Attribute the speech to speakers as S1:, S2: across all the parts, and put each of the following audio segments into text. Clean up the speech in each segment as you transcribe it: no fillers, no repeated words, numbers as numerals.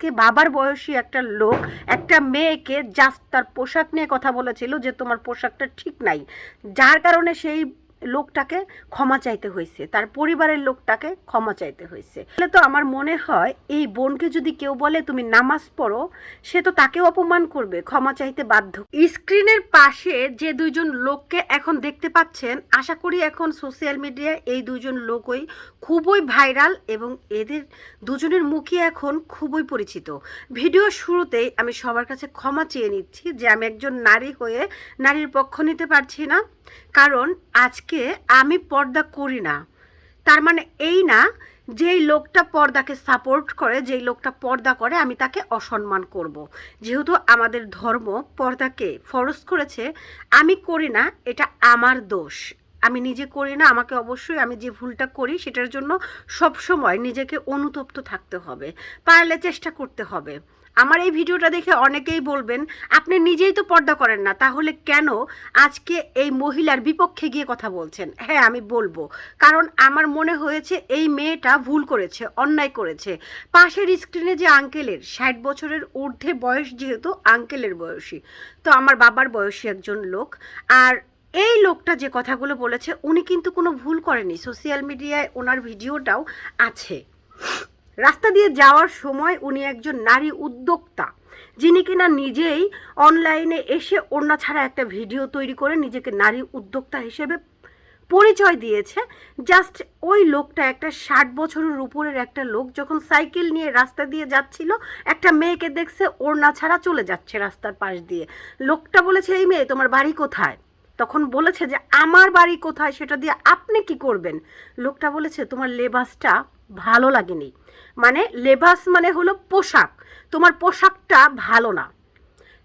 S1: আজকে বাবার বয়সী একটা লোক একটা মেয়েকে জাস্ট তার পোশাক নিয়ে কথা বলেছিল যে তোমার পোশাকটা ঠিক নাই, যার কারণে সেই লোকটাকে ক্ষমা চাইতে হয়েছে, তার পরিবারের লোকটাকে ক্ষমা চাইতে হয়েছে। তাহলে তো আমার মনে হয় এই বোনকে যদি কেউ বলে তুমি নামাজ পড়ো, সে তো তাকেও অপমান করবে, ক্ষমা চাইতে বাধ্য। স্ক্রিনের পাশে যে দুইজন লোককে এখন দেখতে পাচ্ছেন, আশা করি এখন সোশ্যাল মিডিয়ায় এই দুজন লোকই খুবই ভাইরাল এবং এদের দুজনের মুখই এখন খুবই পরিচিত। ভিডিও শুরুতেই আমি সবার কাছে ক্ষমা চেয়ে নিচ্ছি যে আমি একজন নারী হয়ে নারীর পক্ষ নিতে পারছি না, কারণ আজকে আমি পর্দা করি না তার মানে এই না যেই লোকটা পর্দাকে সাপোর্ট করে, যেই লোকটা পর্দা করে আমি তাকে অসম্মান করব। যেহেতু আমাদের ধর্ম পর্দাকে ফরজ করেছে, আমি করি না, এটা আমার দোষ, আমি নিজে করি না, আমাকে অবশ্যই আমি যে ভুলটা করি সেটার জন্য সবসময় নিজেকে অনুতপ্ত থাকতে হবে, পারলে চেষ্টা করতে হবে। আমার এই ভিডিওটা দেখে অনেকেই বলবেন আপনি নিজেই তো পর্দা করেন না, তাহলে কেন আজকে এই মহিলার বিপক্ষে গিয়ে কথা বলছেন? হ্যাঁ, আমি বলবো, কারণ আমার মনে হয়েছে এই মেয়েটা ভুল করেছে, অন্যায় করেছে। পাশের স্ক্রিনে যে আঙ্কেলের 60 বছরের ঊর্ধ্বে বয়স, যেহেতু আঙ্কেলের বয়সী, তো আমার বাবার বয়সী একজন লোক, আর এই লোকটা যে কথাগুলো বলেছে উনি কিন্তু কোনো ভুল করেনি, সোশ্যাল মিডিয়ায় ওনার ভিডিওটাও আছে। রাস্তা দিয়ে যাওয়ার সময় উনি একজন নারী উদ্যোক্তা, যিনি কিনা নিজেই অনলাইনে এসে ওড়না ছাড়া একটা ভিডিও তৈরি করে নিজেকে নারী উদ্যোক্তা হিসেবে পরিচয় দিয়েছে। জাস্ট ওই লোকটা একটা 60 বছরের উপরের একটা লোক যখন সাইকেল নিয়ে রাস্তা দিয়ে যাচ্ছিল, একটা মেয়েকে দেখছে ওড়না ছাড়া চলে যাচ্ছে রাস্তার পাশ দিয়ে। লোকটা বলেছে এই মেয়ে তোমার বাড়ি কোথায়? তখন বলেছে যে আমার বাড়ি কোথায় সেটা দিয়ে আপনি কি করবেন? লোকটা বলেছে তোমার লেবাসটা ভালো লাগেনি, মানে লেবাস মানে হলো পোশাক, তোমার পোশাকটা ভালো না।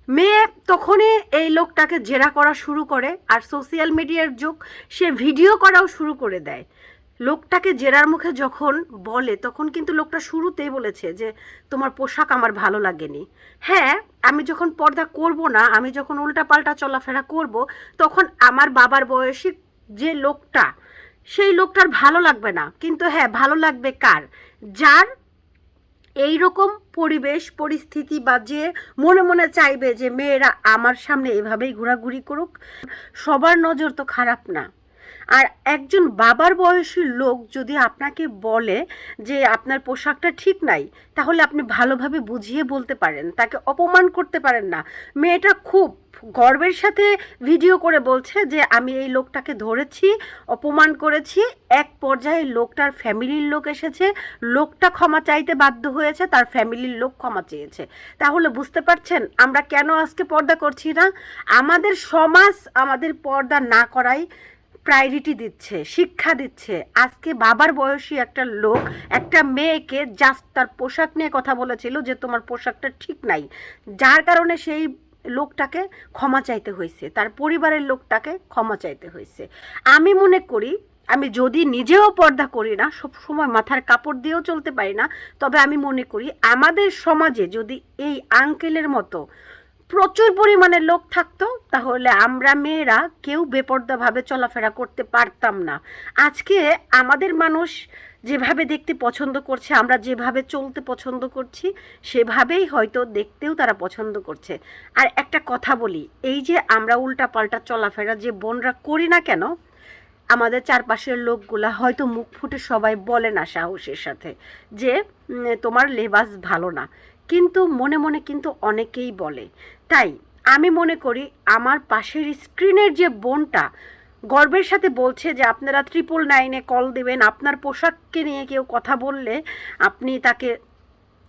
S1: মেয়ে তখনই এই লোকটাকে জেরা করা শুরু করে, আর সোশ্যাল মিডিয়ার যুগ, সে ভিডিও করাও শুরু করে দেয়। লোকটাকে জেরার মুখে যখন বলে তখন কিন্তু লোকটা শুরুতেই বলেছে যে তোমার পোশাক আমার ভালো লাগেনি। হ্যাঁ, আমি যখন পর্দা করব না, আমি যখন উল্টাপাল্টা চলাফেরা করব, তখন আমার বাবার বয়সী যে লোকটা, সেই লোকটার ভালো লাগবে না, কিন্তু হ্যাঁ ভালো লাগবে কার? যার এই রকম পরিবেশ পরিস্থিতি, বা যে মনে মনে চাইবে যে মেয়েরা আমার সামনে এভাবেই ঘোরাঘুরি করুক। সবার নজর তো খারাপ না। আর একজন বাবার বয়সী লোক যদি আপনাকে বলে যে আপনার পোশাকটা ঠিক নাই, তাহলে আপনি ভালোভাবে বুঝিয়ে বলতে পারেন, তাকে অপমান করতে পারেন না। মেয়েটা খুব গর্বের সাথে ভিডিও করে বলছে যে আমি এই লোকটাকে ধরেছি, অপমান করেছি। এক পর্যায়ে লোকটার ফ্যামিলির লোক এসেছে, লোকটা ক্ষমা চাইতে বাধ্য হয়েছে, তার ফ্যামিলির লোক ক্ষমা চেয়েছে। তাহলে বুঝতে পারছেন আমরা কেন আজকে পর্দা করছি না? আমাদের সমাজ আমাদের পর্দা না করাই প্রায়োরিটি দিচ্ছে, শিক্ষা দিচ্ছে। আজকে বাবার বয়সী একটা লোক একটা মেয়েকে জাস্ট তার পোশাক নিয়ে কথা বলেছিল যে তোমার পোশাকটা ঠিক নাই, যার কারণে সেই লোকটাকে ক্ষমা চাইতে হয়েছে, তার পরিবারের লোকটাকে ক্ষমা চাইতে হয়েছে। আমি মনে করি, আমি যদি নিজেও পর্দা করি না, সব সময় মাথার কাপড় দিয়েও চলতে পারি না, তবে আমি মনে করি আমাদের সমাজে যদি এই আঙ্কেলের মতো প্রচুর পরিমাণে লোক থাকতো, তাহলে আমরা মেয়েরা কেউ বেপর্দাভাবে চলাফেরা করতে পারতাম না। আজকে আমাদের মানুষ যেভাবে দেখতে পছন্দ করছে, আমরা যেভাবে চলতে পছন্দ করছি, সেভাবেই হয়তো দেখতেও তারা পছন্দ করছে। আর একটা কথা বলি, এই যে আমরা উল্টাপাল্টা চলাফেরা যে বোনরা করি না কেন, আমাদের চারপাশের লোকগুলা হয়তো মুখ ফুটে সবাই বলে না সাহসের সাথে যে তোমার লেবাস ভালো না, কিন্তু মনে মনে কিন্তু অনেকেই বলে। তাই আমি মনে করি আমার পাশের স্ক্রিনের যে বোনটা গর্বের সাথে বলছে যে আপনারা 999-এ কল দেবেন, আপনার পোশাককে নিয়ে কেউ কথা বললে আপনি তাকে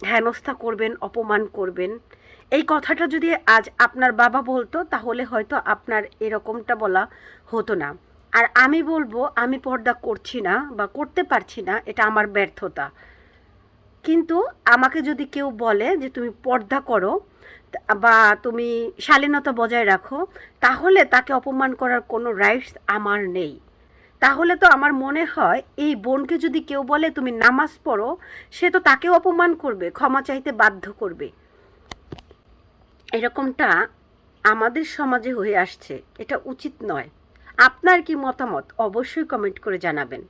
S1: হেনস্থা করবেন, অপমান করবেন, এই কথাটা যদি আজ আপনার বাবা বলতো তাহলে হয়তো আপনার এরকমটা বলা হতো না। আর আমি বলবো আমি পর্দা করছি না বা করতে পারছি না, এটা আমার ব্যর্থতা। কিন্তু আমাকে যদি কেউ বলে যে তুমি পর্দা করো বা তুমি শালীনতা বজায় রাখো, তাহলে তাকে অপমান করার কোনো রাইটস আমার নেই। তাহলে তো আমার মনে হয় এই বোনকে যদি কেউ বলে তুমি নামাজ পড়ো, সে তো তাকেও অপমান করবে, ক্ষমা চাইতে বাধ্য করবে। এরকমটা আমাদের সমাজে হয়ে আসছে, এটা উচিত নয়। আপনার কি মতামত অবশ্যই কমেন্ট করে জানাবেন।